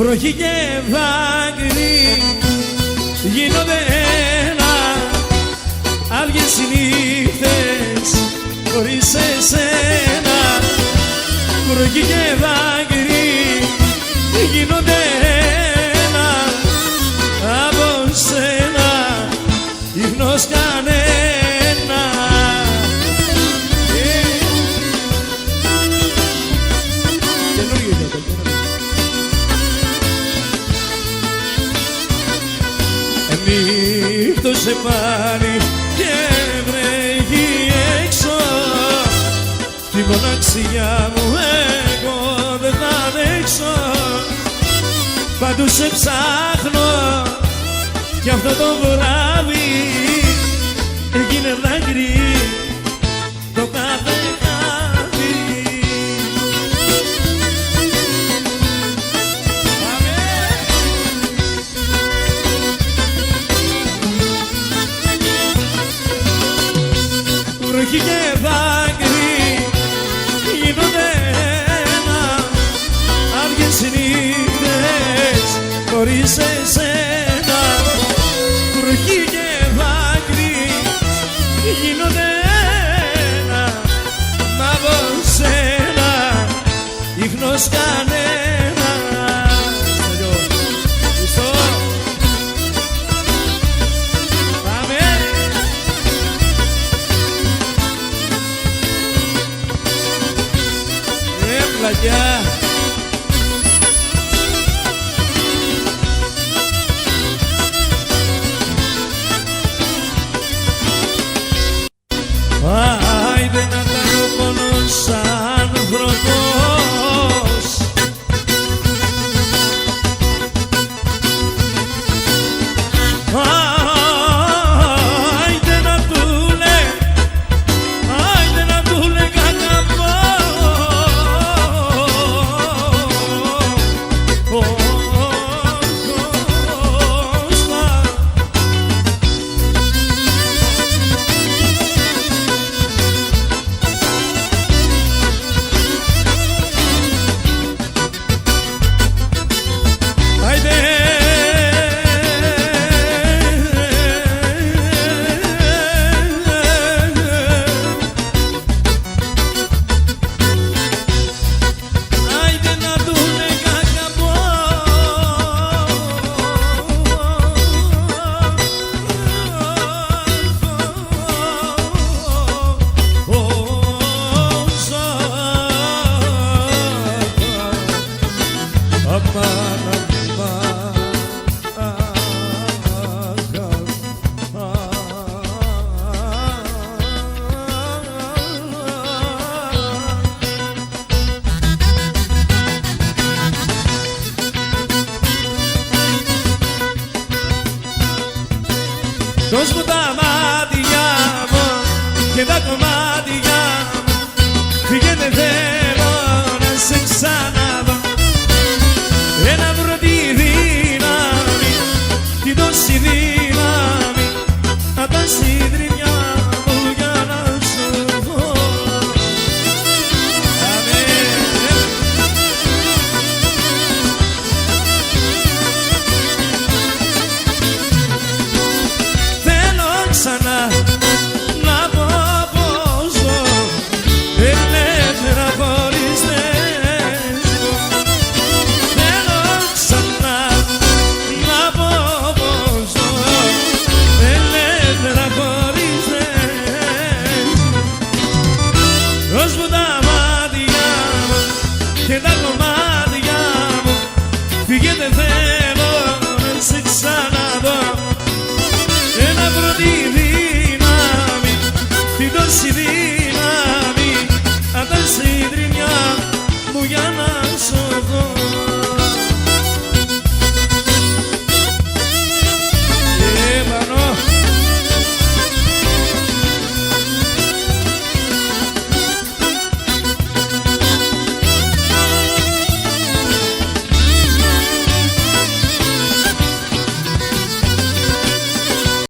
βροχή και δάκρυ γίνονται ένα, άδειες οι νύχτες χωρίς εσένα. Βροχή και δάκρυ γίνονται ένα, από σένα ίχνος κανένα. Νύχτωσε πάλι και βρέχει έξω, τη μοναξιά μου εγώ δεν θα αντέξω. Παντού σε ψάχνω κι αυτό το βράδυ έγινε δάκρυ το κάθε χάδι. Βροχή και δάκρυ γίνονται ένα, άδειες οι νύχτες χωρίς εσένα. Βροχή και δάκρυ γίνονται ένα, μα από σένα ίχνος κανένα. Πλατιά άιντε να κάνω πόνος άνθρωπος, άιντε να του λέ, άιντε να του λέ αγαπώ. Δώσ' μου τα μάτια μου και τα κομμάτια μου, φύγε δεν θέλω να σε ξαναδώ. Ένα βρω τη δύναμη, τη δώσει δύναμη, να τα συντριμμιά μου για να σου πω. Ξανά να πω πως ζω ελεύθερα χωρίς δέσμο. Θέλω ξανά να πω πως ζω ελεύθερα χωρίς δέσμο. Δώσ' μου τα μάτια μου και τα κομμάτια μου, φύγε δεν θέλω να σε ξαναδώ. Ένα βρω τη δύναμη, τη δώσει δύναμη,